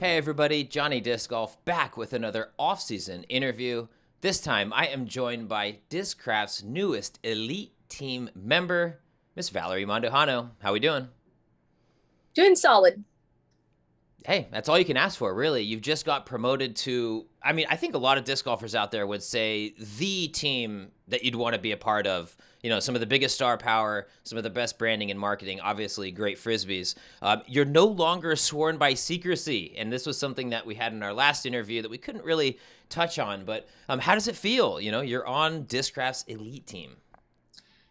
Hey everybody, Johnny Disc Golf back with another off-season interview. This time I am joined by Discraft's newest elite team member, Miss Valerie Mandujano. How we doing? Doing solid. Hey, that's all you can ask for, really. You've just got promoted to, I think a lot of disc golfers out there would say the team that you'd want to be a part of. You know, some of the biggest star power, some of the best branding and marketing, obviously great Frisbees. You're no longer sworn by secrecy. And this was something that we had in our last interview that we couldn't really touch on. But how does it feel? You know, you're on Discraft's elite team.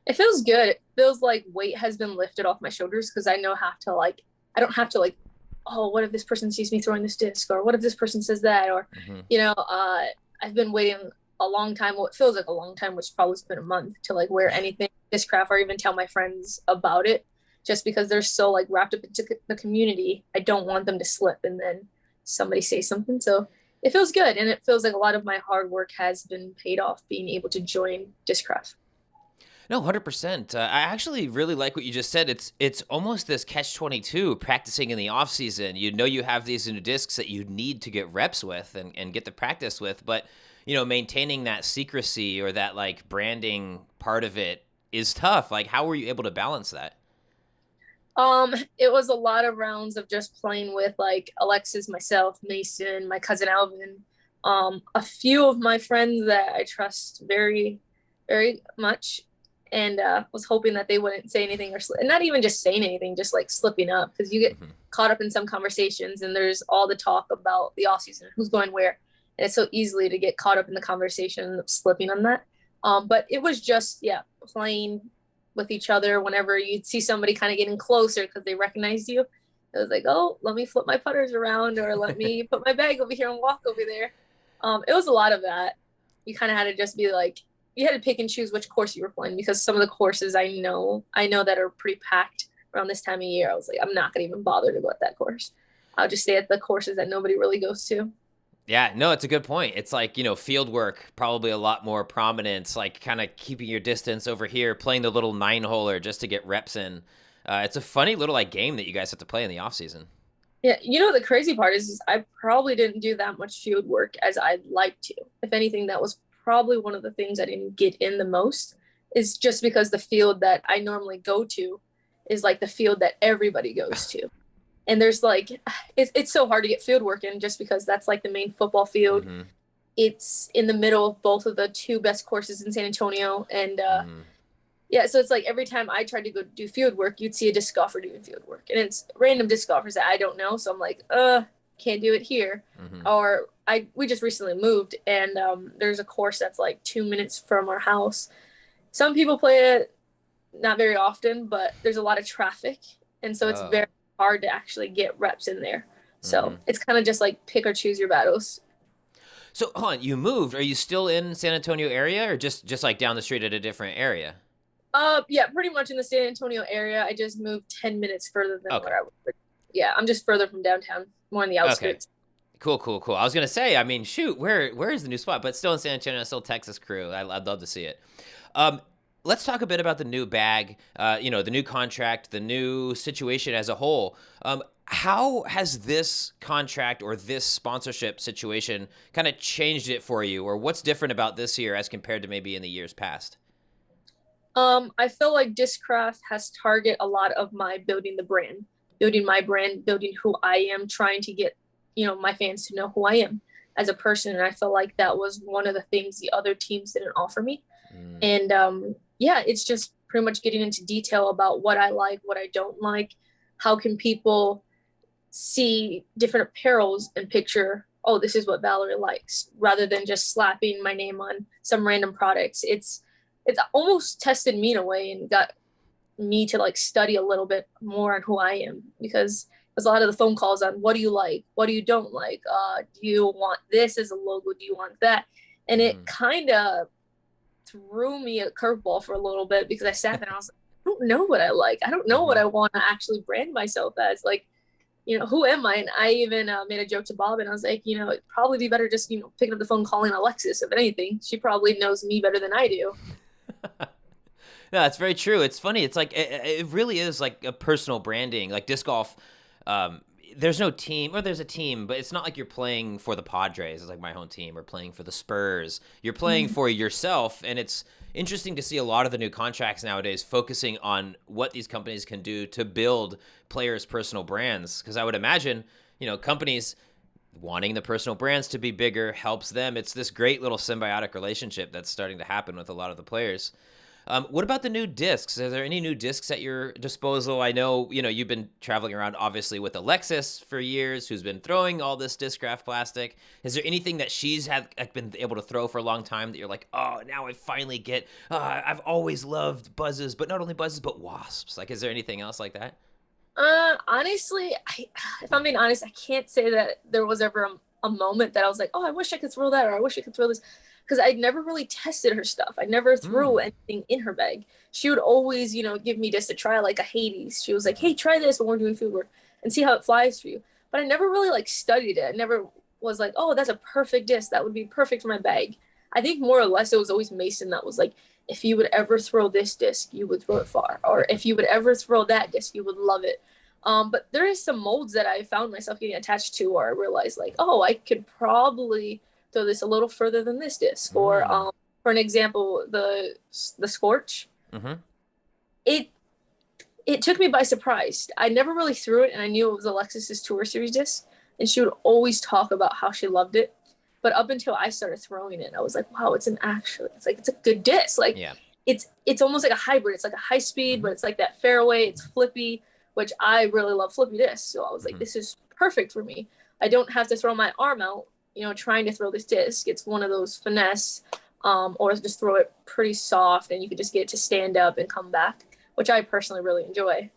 It feels good. It feels like weight has been lifted off my shoulders because I don't have to oh, what if this person sees me throwing this disc, or what if this person says that, or I've been waiting a long time, what feels like a long time, which probably has been a month, to wear anything Discraft or even tell my friends about it, just because they're so wrapped up into the community. I don't want them to slip and then somebody say something. So it feels good, and it feels like a lot of my hard work has been paid off being able to join Discraft. No, 100%. I actually really like what you just said. It's almost this catch-22 practicing in the off season. You know you have these new discs that you need to get reps with and get the practice with, but maintaining that secrecy or that branding part of it is tough. How were you able to balance that? It was a lot of rounds of just playing with Alexis, myself, Mason, my cousin Alvin, a few of my friends that I trust very, very much, and was hoping that they wouldn't say anything, or not even just saying anything, just slipping up, because you get caught up in some conversations and there's all the talk about the off season, who's going where, and it's so easily to get caught up in the conversation of slipping on that. But it was just playing with each other. Whenever you'd see somebody kind of getting closer because they recognized you, it was like, oh, let me flip my putters around, or let me put my bag over here and walk over there. It was a lot of that. You kind of had to just be you had to pick and choose which course you were playing, because some of the courses I know that are pretty packed around this time of year, I was like, I'm not gonna even bother to go at that course. I'll just stay at the courses that nobody really goes to. Yeah, no, it's a good point. It's field work, probably a lot more prominence, kind of keeping your distance over here, playing the little 9-holer just to get reps in. It's a funny little game that you guys have to play in the off season. Yeah, the crazy part is I probably didn't do that much field work as I'd like to. If anything, that was probably one of the things I didn't get in the most, is just because the field that I normally go to is the field that everybody goes to. And there's it's so hard to get field work in, just because that's the main football field. Mm-hmm. It's in the middle of both of the two best courses in San Antonio. And so it's every time I tried to go do field work, you'd see a disc golfer doing field work. And it's random disc golfers that I don't know. So I'm can't do it here. Mm-hmm. Or we just recently moved, and there's a course that's 2 minutes from our house. Some people play it not very often, but there's a lot of traffic, and so it's very hard to actually get reps in there. So it's kind of just pick or choose your battles. So, hold on, you moved. Are you still in San Antonio area, or just down the street at a different area? Yeah, pretty much in the San Antonio area. I just moved 10 minutes further than where I was. Yeah, I'm just further from downtown, more on the outskirts. Okay. Cool. I was gonna say, shoot, where is the new spot? But still in San Antonio, still Texas crew. I'd love to see it. Let's talk a bit about the new bag. The new contract, the new situation as a whole. How has this contract or this sponsorship situation kind of changed it for you, or what's different about this year as compared to maybe in the years past? I feel like Discraft has targeted a lot of my building my brand, building who I am, trying to get my fans to know who I am as a person. And I feel like that was one of the things the other teams didn't offer me. And it's just pretty much getting into detail about what I like, what I don't like. How can people see different apparels and picture, oh, this is what Valerie likes, rather than just slapping my name on some random products. It's almost tested me in a way and got me to study a little bit more on who I am, because there's a lot of the phone calls on what do you like, what do you don't like, do you want this as a logo, do you want that, and it kind of threw me a curveball for a little bit, because I sat there and I was like, I don't know what I like, I don't know what I want to actually brand myself as, who am I? And I even made a joke to Bob, and I was like, it'd probably be better just picking up the phone, calling Alexis. If anything, she probably knows me better than I do. No, that's very true. It's funny. It's it really is a personal branding. Disc golf, there's no team, or there's a team, but it's not like you're playing for the Padres, it's like my home team, or playing for the Spurs. You're playing Mhm. for yourself, and it's interesting to see a lot of the new contracts nowadays focusing on what these companies can do to build players' personal brands. Because I would imagine, companies wanting the personal brands to be bigger helps them. It's this great little symbiotic relationship that's starting to happen with a lot of the players. What about the new discs? Are there any new discs at your disposal? I know, you've been traveling around obviously with Alexis for years, who's been throwing all this Discraft plastic. Is there anything that she's been able to throw for a long time that you're like, oh, now I finally get, I've always loved buzzes, but not only buzzes, but wasps. Like, is there anything else like that? Honestly, if I'm being honest, I can't say that there was ever a moment that I was like, oh, I wish I could throw that, or I wish I could throw this, because I never really tested her stuff. I never threw Mm. anything in her bag. She would always, give me this to try, like a Hades. She was like, hey, try this when we're doing food work and see how it flies for you. But I never really like studied it. I never was like, oh, that's a perfect disc. That would be perfect for my bag. I think more or less it was always Mason that was like, if you would ever throw this disc, you would throw it far. Or if you would ever throw that disc, you would love it. But there is some molds that I found myself getting attached to, or I realized like, oh, I could probably throw this a little further than this disc. Or Mm. for an example, the Scorch. Mm-hmm. It it took me by surprise. I never really threw it, and I knew it was Alexis's Tour Series disc, and she would always talk about how she loved it. But up until I started throwing it, I was like, wow, it's a good disc. Like Yeah. it's almost like a hybrid. It's like a high speed, Mm-hmm. but it's like that fairway. It's flippy, which I really love flippy discs. So I was like, Mm-hmm. this is perfect for me. I don't have to throw my arm out, trying to throw this disc. It's one of those finesse, or just throw it pretty soft, and you could just get it to stand up and come back, which I personally really enjoy.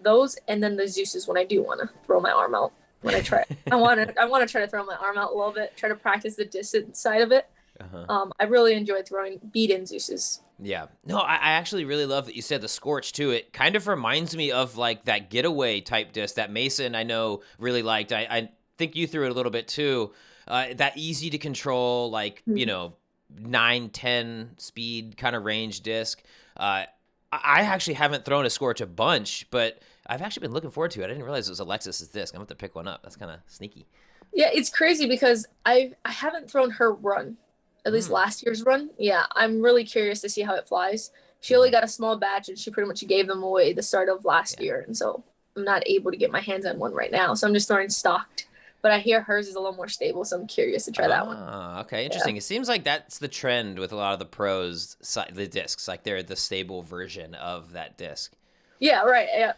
Those, and then the Zeus's when I do want to throw my arm out. When I try, I want to try to throw my arm out a little bit, try to practice the distance side of it. Uh-huh. I really enjoy throwing beat-in Zeus's. Yeah. No, I actually really love that you said the Scorch too. It kind of reminds me of like that getaway type disc that Mason I know really liked. I think you threw it a little bit too. That easy to control, like, 9, 10 speed kind of range disc. I actually haven't thrown a Scorch a bunch, but I've actually been looking forward to it. I didn't realize it was Alexis's disc. I'm going to have to pick one up. That's kind of sneaky. Yeah, it's crazy because I haven't thrown her run, at least Mm. last year's run. Yeah, I'm really curious to see how it flies. She only got a small batch, and she pretty much gave them away the start of last Yeah. year, and so I'm not able to get my hands on one right now. So I'm just throwing stocked. But I hear hers is a little more stable, so I'm curious to try that one. Okay, interesting. It seems like that's the trend with a lot of the pros, the discs, like they're the stable version of that disc. Yeah, right. Yeah.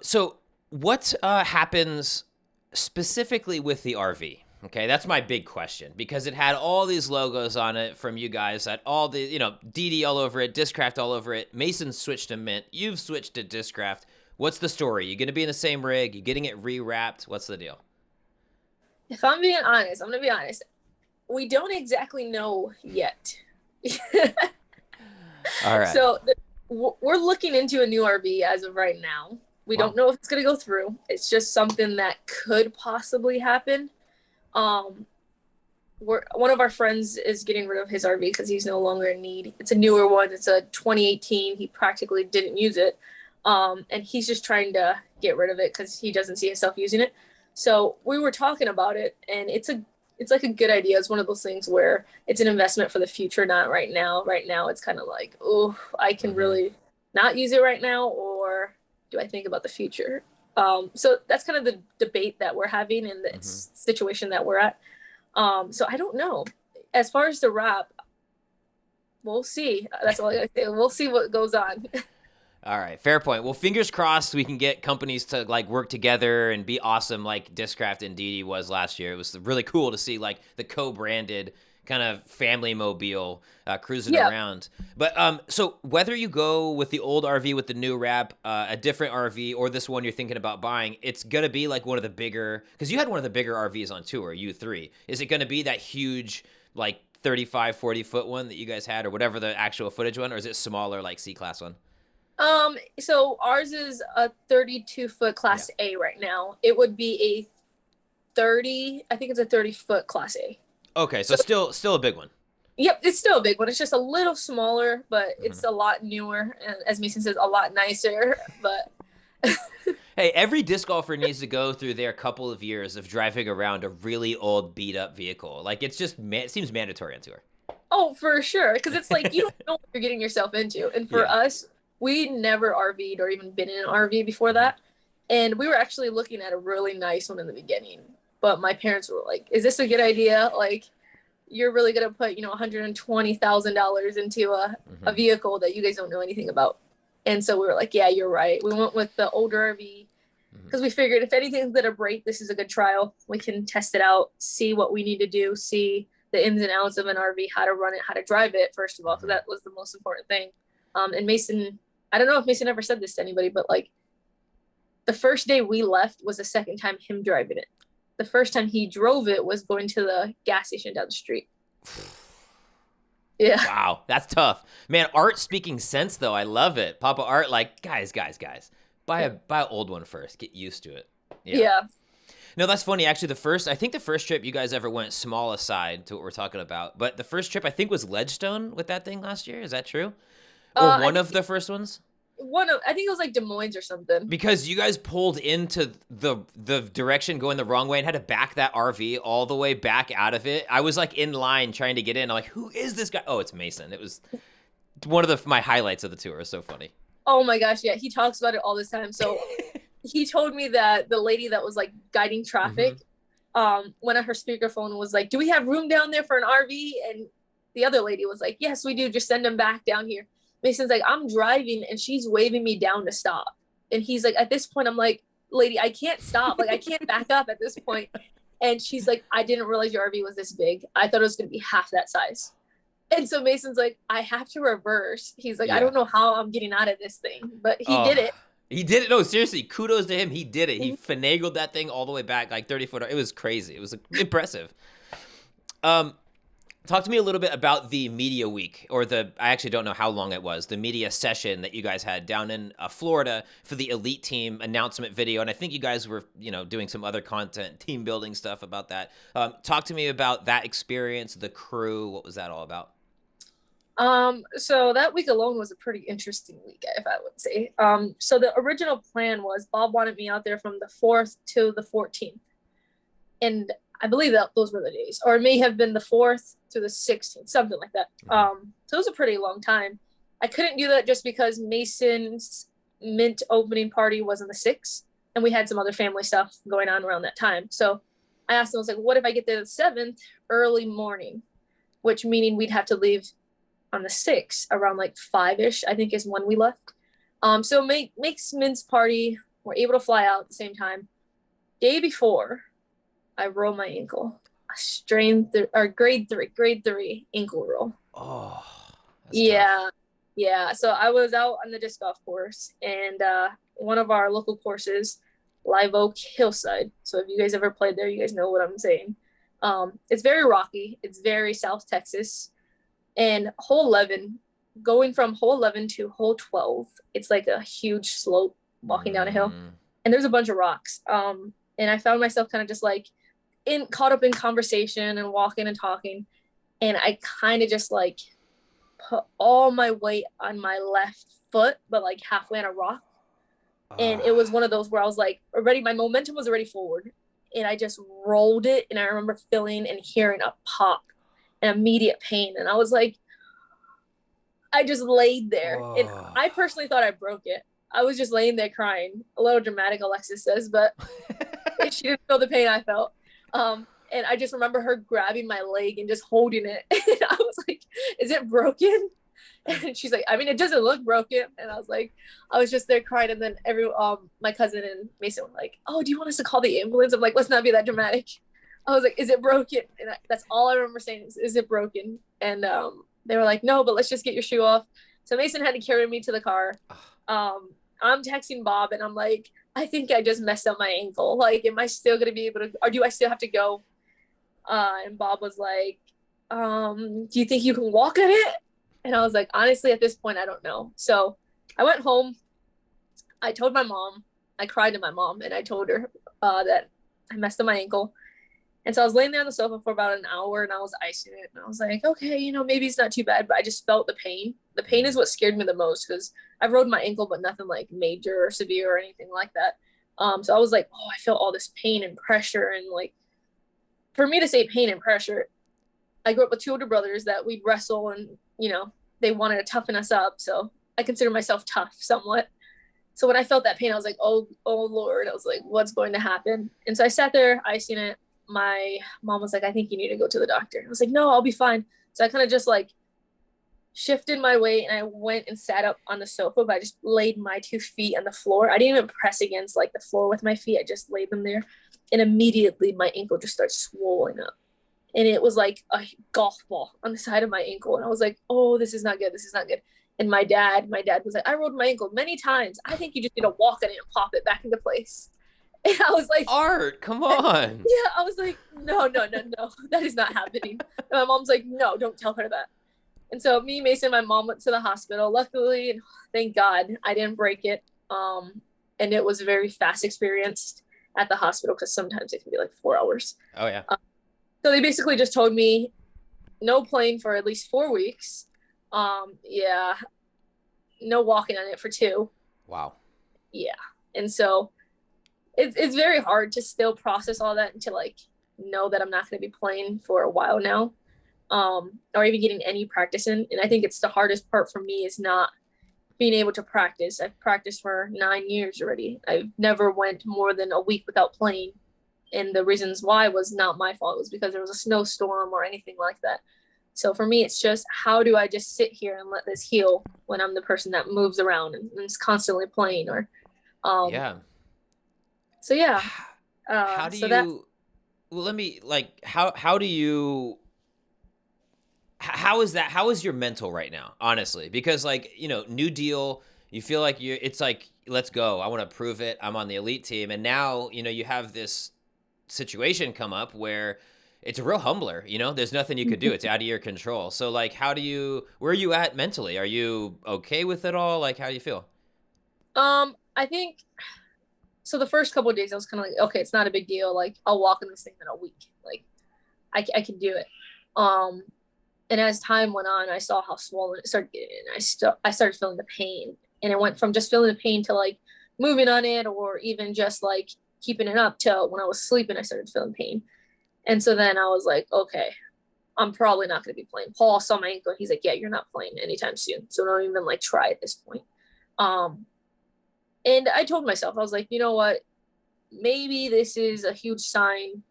So what happens specifically with the RV? Okay, that's my big question because it had all these logos on it from you guys, had all the, DD all over it, Discraft all over it. Mason switched to Mint. You've switched to Discraft. What's the story? You going to be in the same rig? You getting it rewrapped? What's the deal? If I'm being honest, I'm gonna be honest. We don't exactly know yet. All right. So we're looking into a new RV as of right now. We Wow. don't know if it's going to go through. It's just something that could possibly happen. One of our friends is getting rid of his RV because he's no longer in need. It's a newer one. It's a 2018. He practically didn't use it. And he's just trying to get rid of it because he doesn't see himself using it. So we were talking about it, and it's like a good idea. It's one of those things where it's an investment for the future, not right now. Right now, it's kind of like, oh, I can really not use it right now, or do I think about the future? So that's kind of the debate that we're having in the situation that we're at. So I don't know. As far as the wrap, we'll see. That's all I gotta say. We'll see what goes on. All right, fair point. Well, fingers crossed we can get companies to like work together and be awesome like Discraft and DD was last year. It was really cool to see like the co-branded kind of family mobile cruising around. But so whether you go with the old RV with the new wrap, a different RV, or this one you're thinking about buying, it's gonna be like one of the bigger, because you had one of the bigger RVs on tour, U3. Is it gonna be that huge like 35, 40-foot one that you guys had, or whatever the actual footage one, or is it smaller like C-Class one? So ours is a 32-foot Class A right now. It would be a 30, I think it's a 30-foot Class A. Okay, so still a big one. Yep, it's still a big one. It's just a little smaller, but it's a lot newer, and as Mason says, a lot nicer. But Hey, every disc golfer needs to go through their couple of years of driving around a really old, beat up vehicle. Like it's just, it seems mandatory on tour. Oh, for sure. Because it's like you don't know what you're getting yourself into. And for Yeah. us, we never RV'd or even been in an RV before Mhm. that. And we were actually looking at a really nice one in the beginning. But my parents were like, is this a good idea? Like, you're really going to put, $120,000 into a Mhm. vehicle that you guys don't know anything about. And so we were like, yeah, you're right. We went with the older RV Mhm. because we figured if anything's going to break, this is a good trial. We can test it out, see what we need to do, see the ins and outs of an RV, how to run it, how to drive it, first of all. So Mhm. that was the most important thing. And Mason, I don't know if Mason ever said this to anybody, but like the first day we left was the second time him driving it. The first time he drove it was going to the gas station down the street. Yeah. Wow, that's tough. Man, Art speaking sense though. I love it. Papa Art, like, guys. Buy an old one first. Get used to it. Yeah. Yeah. No, that's funny. Actually, I think the first trip you guys ever went, small aside to what we're talking about, but the first trip I think was Ledgestone with that thing last year. Is that true? Or I one think of the first ones? I think it was like Des Moines or something. Because you guys pulled into the direction going the wrong way and had to back that RV all the way back out of it. I was like in line trying to get in. I'm like, who is this guy? Oh, it's Mason. It was one of my highlights of the tour. It was so funny. Oh my gosh, yeah, he talks about it all this time. So he told me that the lady that was like guiding Hmm. traffic, one of her speakerphone was like, "Do we have room down there for an RV?" And the other lady was like, "Yes, we do. Just send them back down here." Mason's like, "I'm driving and she's waving me down to stop." And he's like, at this point, I'm like, "Lady, I can't stop. Like, I can't back up at this point." And she's like, "I didn't realize your RV was this big. I thought it was going to be half that size." And so Mason's like, "I have to reverse." He's like, "I Yeah. don't know how I'm getting out of this thing," but he did Oh, it. he did it. No, seriously, kudos to him. He did it. He finagled that thing all the way back, like 30 foot. It was crazy. It was impressive. Um, Talk to me a little bit about the media week, or I actually don't know how long it was, the media session that you guys had down in Florida for the elite team announcement video. And I think you guys were, doing some other content, team building stuff about that. Talk to me about that experience, the crew. What was that all about? So that week alone was a pretty interesting week, if I would say. So the original plan was Bob wanted me out there from the 4th to the 14th. And I believe that those were the days, or it may have been the 4th to the 16th, something like that. So it was a pretty long time. I couldn't do that just because Mason's mint opening party was on the 6th, and we had some other family stuff going on around that time. So I asked him, I was like, what if I get there the 7th early morning, which meaning we'd have to leave on the 6th around like 5-ish, I think is when we left. So makes Mint's party. We're able to fly out at the same time. Day before, I roll my ankle. A or grade three ankle roll. Oh, that's tough. Yeah. Yeah. So I was out on the disc golf course, and one of our local courses, Live Oak Hillside. So if you guys ever played there, you guys know what I'm saying. It's very rocky. It's very South Texas. And hole 11, going from hole 11 to hole 12, it's like a huge slope walking down a hill. Mm. And there's a bunch of rocks. And I found myself kind of just like caught up in conversation and walking and talking. And I kind of just like put all my weight on my left foot, but like halfway on a rock. And it was one of those where I was like, already, my momentum was already forward. And I just rolled it. And I remember feeling and hearing a pop and immediate pain. And I was like, I just laid there. And Oh. I personally thought I broke it. I was just laying there crying. A little dramatic, Alexis says, but she didn't feel the pain I felt. And I just remember her grabbing my leg and just holding it. And I was like, is it broken? And she's like, I mean, it doesn't look broken. And I was like, I was just there crying. And then my cousin and Mason were like, oh, do you want us to call the ambulance? I'm like, let's not be that dramatic. I was like, is it broken? And that's all I remember saying is it broken? And they were like, no, but let's just get your shoe off. So Mason had to carry me to the car. I'm texting Bob and I'm like, I think I just messed up my ankle. Like, am I still going to be able to, or do I still have to go? And Bob was like, do you think you can walk on it? And I was like, honestly, at this point, I don't know. So I went home. I told my mom, I cried to my mom and I told her that I messed up my ankle. And so I was laying there on the sofa for about an hour and I was icing it. And I was like, okay, maybe it's not too bad, but I just felt the pain. The pain is what scared me the most because I've rolled my ankle, but nothing like major or severe or anything like that. So I was like, oh, I feel all this pain and pressure. And like, for me to say pain and pressure, I grew up with two older brothers that we'd wrestle and, they wanted to toughen us up. So I consider myself tough somewhat. So when I felt that pain, I was like, oh Lord, I was like, what's going to happen? And so I sat there, I seen it. My mom was like, I think you need to go to the doctor. I was like, no, I'll be fine. So I kind of just like shifted my weight and I went and sat up on the sofa, but I just laid my 2 feet on the floor. I didn't even press against like the floor with my feet. I just laid them there. And immediately my ankle just started swelling up. And it was like a golf ball on the side of my ankle. And I was like, oh, this is not good. This is not good. And my dad was like, I rolled my ankle many times. I think you just need to walk on it and pop it back into place. And I was like, Art, come on. yeah, I was like, no, that is not happening. And my mom's like, no, don't tell her that. And so me, Mason, my mom went to the hospital. Luckily, thank God, I didn't break it. And it was a very fast experience at the hospital because sometimes it can be like 4 hours. Oh yeah. So they basically just told me no playing for at least 4 weeks. Yeah, no walking on it for 2. Wow. Yeah. And so it's very hard to still process all that and to like know that I'm not going to be playing for a while now, or even getting any practice in. And I think it's the hardest part for me is not being able to practice. I've practiced for 9 years already. I've never went more than a week without playing. And the reasons why was not my fault. It was because there was a snowstorm or anything like that. So for me, it's just how do I just sit here and let this heal when I'm the person that moves around and is constantly playing or, Yeah. So yeah. How do so you, that well, let me like, how do you, how is your mental right now, honestly? Because like, new deal, you feel like it's like, let's go. I want to prove it. I'm on the elite team. And now, you have this situation come up where it's a real humbler, there's nothing you could do. It's out of your control. So like, where are you at mentally? Are you okay with it all? Like, how do you feel? I think so. The first couple of days, I was kind of like, okay, it's not a big deal. Like, I'll walk in this thing in a week. Like, I can do it. And as time went on, I saw how swollen it started getting. I started feeling the pain, and it went from just feeling the pain to like moving on it, or even just like keeping it up till when I was sleeping, I started feeling pain. And so then I was like, okay, I'm probably not going to be playing. Paul saw my ankle, and he's like, yeah, you're not playing anytime soon. So don't even like try at this point. And I told myself, I was like, you know what? Maybe this is a huge sign.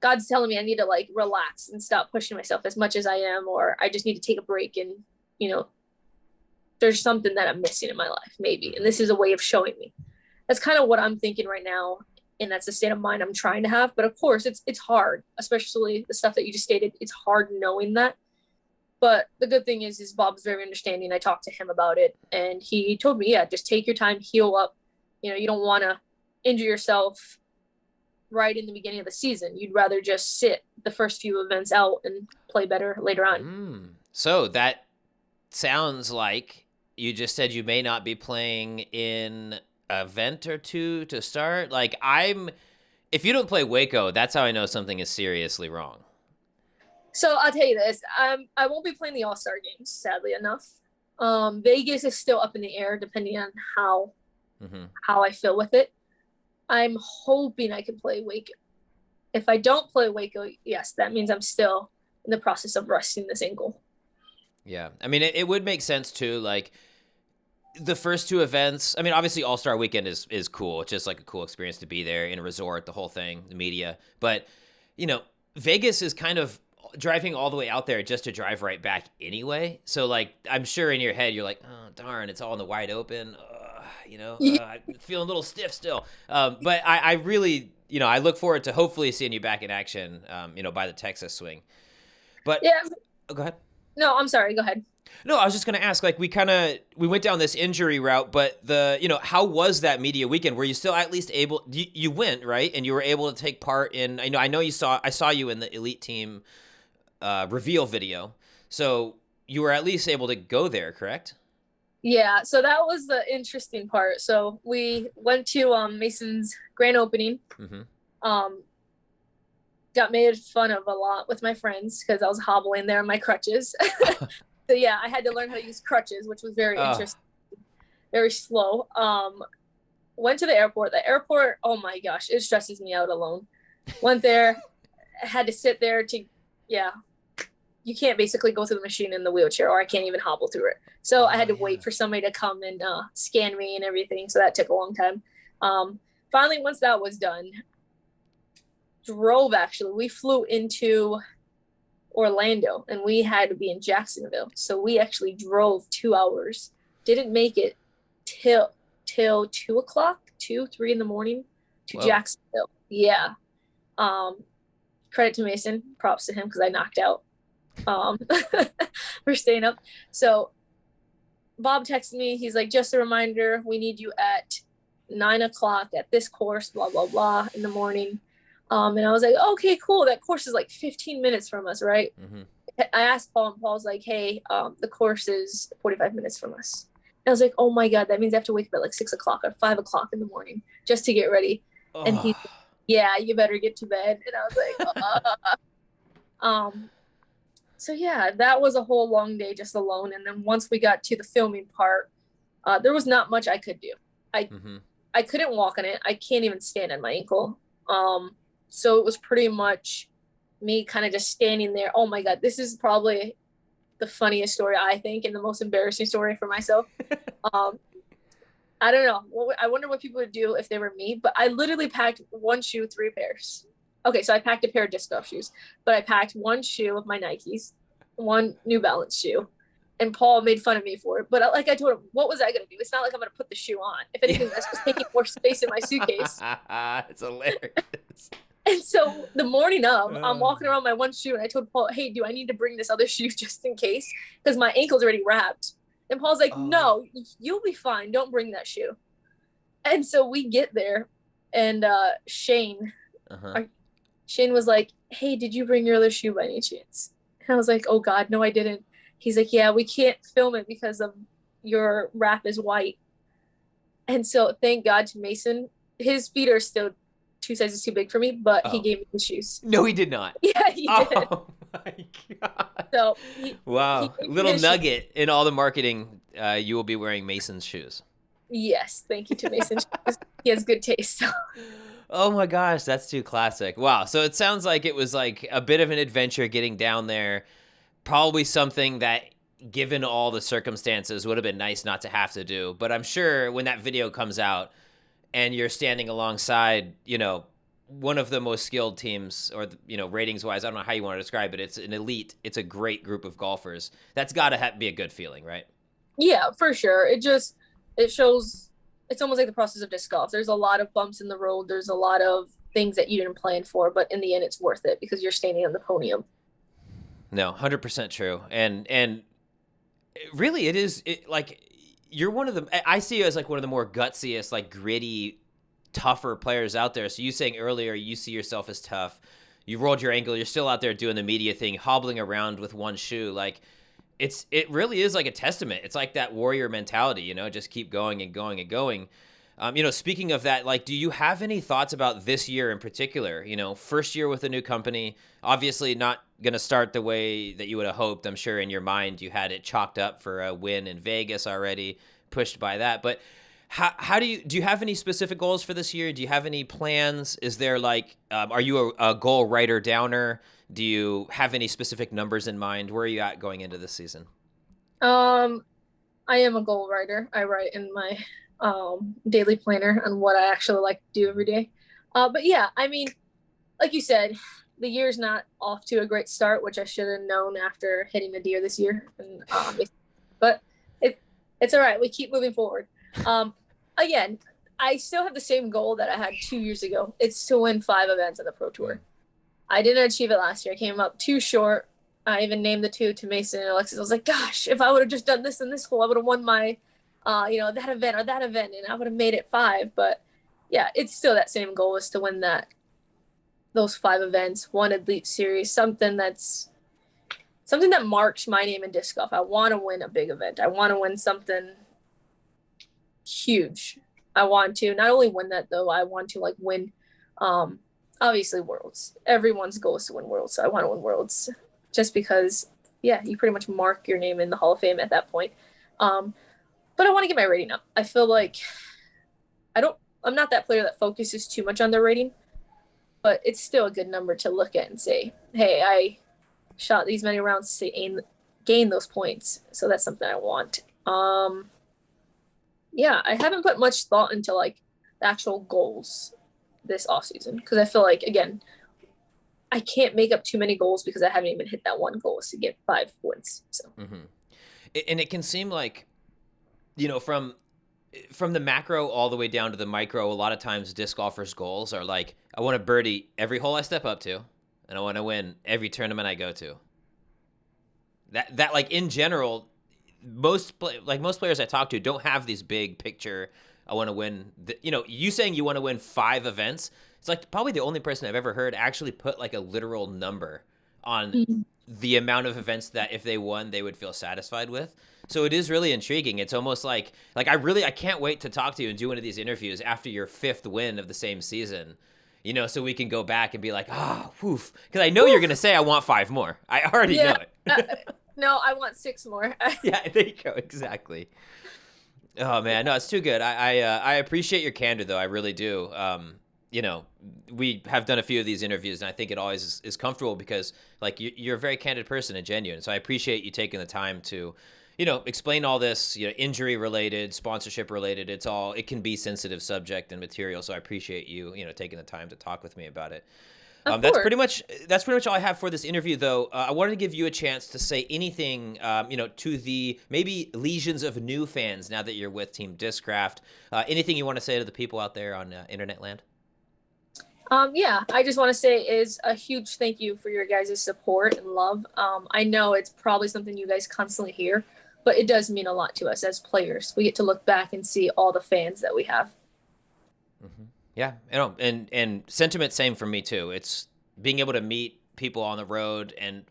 God's telling me I need to like relax and stop pushing myself as much as I am, or I just need to take a break and, there's something that I'm missing in my life, maybe. And this is a way of showing me. That's kind of what I'm thinking right now. And that's the state of mind I'm trying to have. But of course, it's hard, especially the stuff that you just stated. It's hard knowing that. But the good thing is Bob's very understanding. I talked to him about it, and he told me, yeah, just take your time, heal up. You don't want to injure yourself right in the beginning of the season. You'd rather just sit the first few events out and play better later on. So that sounds like you just said you may not be playing in an event or two to start. Like if you don't play Waco, that's how I know something is seriously wrong. So I'll tell you this, I won't be playing the All-Star games, sadly enough. Vegas is still up in the air depending on how I feel with it. I'm hoping I can play Waco. If I don't play Waco, yes, that means I'm still in the process of resting this ankle. Yeah. I mean, it would make sense too. Like the first 2 events, I mean, obviously All-Star Weekend is cool. It's just like a cool experience to be there in a resort, the whole thing, the media. But, Vegas is kind of driving all the way out there just to drive right back anyway. So like, I'm sure in your head, you're like, oh, darn, it's all in the wide open. I'm feeling a little stiff still. But I really, I look forward to hopefully seeing you back in action, by the Texas swing. But yeah. Oh, go ahead. No, I'm sorry. Go ahead. No, I was just going to ask, like, we went down this injury route, but how was that media weekend? Were you still at least able, you went, right? And you were able to take part in, I know I saw you in the elite team reveal video. So you were at least able to go there, correct? Yeah, so that was the interesting part. So we went to Mason's grand opening. Got made fun of a lot with my friends because I was hobbling there on my crutches. So yeah, I had to learn how to use crutches, which was very interesting, very slow. Went to the airport. The airport, oh my gosh, it stresses me out alone. Went there, had to sit there to, yeah, you can't basically go through the machine in the wheelchair, or I can't even hobble through it. So I Oh had to yeah. wait for somebody to come and scan me and everything. So that took a long time. Finally, once that was done, drove actually. We flew into Orlando and we had to be in Jacksonville. So we actually drove 2 hours. Didn't make it till 2 o'clock, 3 in the morning to Whoa. Jacksonville. Yeah. Um, Credit to Mason, props to him because I knocked out um for staying up. So Bob texted me, he's like, just a reminder, we need you at 9 o'clock at this course, blah blah blah, in the morning. And I was like, okay, cool, that course is like 15 minutes from us, right? Hmm. I asked Paul, and Paul's like, hey, the course is 45 minutes from us. And I was like, oh my god, that means I have to wake up at like 6 o'clock or 5 o'clock in the morning just to get ready. And Oh. he's like, yeah, you better get to bed. And I was like, um so yeah, that was a whole long day just alone. And then once we got to the filming part, there was not much I could do. I Hmm. I couldn't walk on it. I can't even stand on my ankle. So it was pretty much me kind of just standing there. Oh my god, this is probably the funniest story I think, and the most embarrassing story for myself. Um, I don't know. I wonder what people would do if they were me. But I literally packed one shoe, three pairs. Okay, so I packed a pair of disc golf shoes, but I packed one shoe of my Nikes, one New Balance shoe, and Paul made fun of me for it. But like I told him, what was I gonna do? It's not like I'm gonna put the shoe on. If anything, that's just taking more space in my suitcase. It's hilarious. And so the morning of, I'm Uh, walking around my one shoe, and I told Paul, "Hey, do I need to bring this other shoe just in case? Because my ankle's already wrapped." And Paul's like, oh. "No, you'll be fine. Don't bring that shoe." And so we get there, and Uh-huh. our, Shane was like, "Hey, did you bring your other shoe by any chance?" And I was like, "Oh God, no, I didn't." He's like, "Yeah, we can't film it because of your wrap is white." And so thank God to Mason, his feet are still two sizes too big for me, but he Oh. gave me the shoes. No, he did not. Yeah, he did. Oh my god. So he Wow. gave me Little his shoes. nugget in all the marketing. You will be wearing Mason's shoes. Yes, thank you to Mason. He has good taste. Oh my gosh, that's too classic. Wow. So it sounds like it was like a bit of an adventure getting down there. Probably something that, given all the circumstances, would have been nice not to have to do. But I'm sure when that video comes out and you're standing alongside, one of the most skilled teams, or, ratings wise, I don't know how you want to describe it. It's an elite, it's a great group of golfers. That's got to be a good feeling, right? Yeah, for sure. It shows it's almost like the process of disc golf. There's a lot of bumps in the road. There's a lot of things that you didn't plan for, but in the end, it's worth it because you're standing on the podium. No, 100% true. And really, like, you're one of the, I see you as like one of the more gutsiest, like gritty, tougher players out there. So you saying earlier you see yourself as tough. You rolled your ankle. You're still out there doing the media thing, hobbling around with one shoe. Like, it really is like a testament. It's like that warrior mentality, just keep going and going and going. Speaking of that, like, do you have any thoughts about this year in particular? First year with a new company, obviously not going to start the way that you would have hoped. I'm sure in your mind you had it chalked up for a win in Vegas already, pushed by that. But how do you have any specific goals for this year? Do you have any plans? Is there like, are you a goal writer downer? Do you have any specific numbers in mind? Where are you at going into this season? Um, I am a goal writer. I write in my daily planner on what I actually like to do every day. But yeah, I mean, like you said, the year's not off to a great start, which I should have known after hitting the deer this year. And but it's all right. We keep moving forward. Again, I still have the same goal that I had 2 years ago. It's to win 5 events on the Pro Tour. I didn't achieve it last year. I came up too short. I even named the two to Mason and Alexis. I was like, gosh, if I would have just done this and this hole, I would have won my, that event or that event, and I would have made it 5. But yeah, it's still that same goal, is to win those 5 events, one elite series, something that marks my name in disc golf. I want to win a big event. I want to win something huge. I want to not only win that though, I want to like win, obviously worlds. Everyone's goal is to win worlds. So I want to win worlds just because, yeah, you pretty much mark your name in the Hall of Fame at that point. But I want to get my rating up. I feel like I'm not that player that focuses too much on their rating, but it's still a good number to look at and say, hey, I shot these many rounds to gain those points. So that's something I want. Yeah, I haven't put much thought into like the actual goals this off season because I feel like again, I can't make up too many goals because I haven't even hit that one goal is to get 5 points. So And it can seem like, from the macro all the way down to the micro, a lot of times disc golfers' goals are like, I want to birdie every hole I step up to, and I want to win every tournament I go to. That like in general, most players I talk to don't have these big picture. I want to win. You saying you want to win 5 events. It's like probably the only person I've ever heard actually put like a literal number on the amount of events that if they won they would feel satisfied with. So it is really intriguing. It's almost like I can't wait to talk to you and do one of these interviews after your 5th win of the same season. So we can go back and be like, woof. Because I know you're going to say, I want 5 more. I already know it. No, I want 6 more. Yeah, there you go. Exactly. Oh, man. No, it's too good. I appreciate your candor, though. I really do. We have done a few of these interviews, and I think it always is comfortable because, like, you're a very candid person and genuine. So I appreciate you taking the time to, explain all this, injury related, sponsorship related. It can be sensitive subject and material. So I appreciate you, taking the time to talk with me about it. That's pretty much all I have for this interview, though. I wanted to give you a chance to say anything, to the maybe legions of new fans now that you're with Team Discraft. Anything you want to say to the people out there on internet land? Yeah, I just want to say is a huge thank you for your guys' support and love. I know it's probably something you guys constantly hear, but it does mean a lot to us as players. We get to look back and see all the fans that we have. Mm-hmm. Yeah, and sentiment same for me too. It's being able to meet people on the road and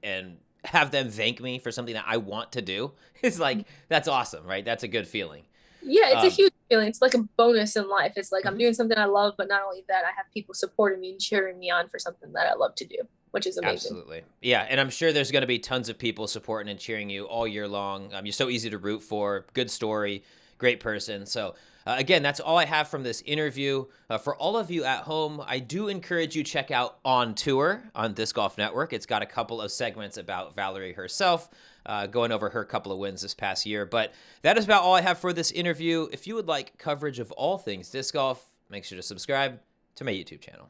have them thank me for something that I want to do. It's like that's awesome, right? That's a good feeling. Yeah, it's a huge feeling. It's like a bonus in life. It's like I'm Mm-hmm. doing something I love, but not only that, I have people supporting me and cheering me on for something that I love to do, which is amazing. Absolutely. Yeah, and I'm sure there's going to be tons of people supporting and cheering you all year long. You're so easy to root for. Good story, great person. So, again, that's all I have from this interview. For all of you at home, I do encourage you check out On Tour on Disc Golf Network. It's got a couple of segments about Valerie herself, going over her couple of wins this past year. But that is about all I have for this interview. If you would like coverage of all things disc golf, make sure to subscribe to my YouTube channel.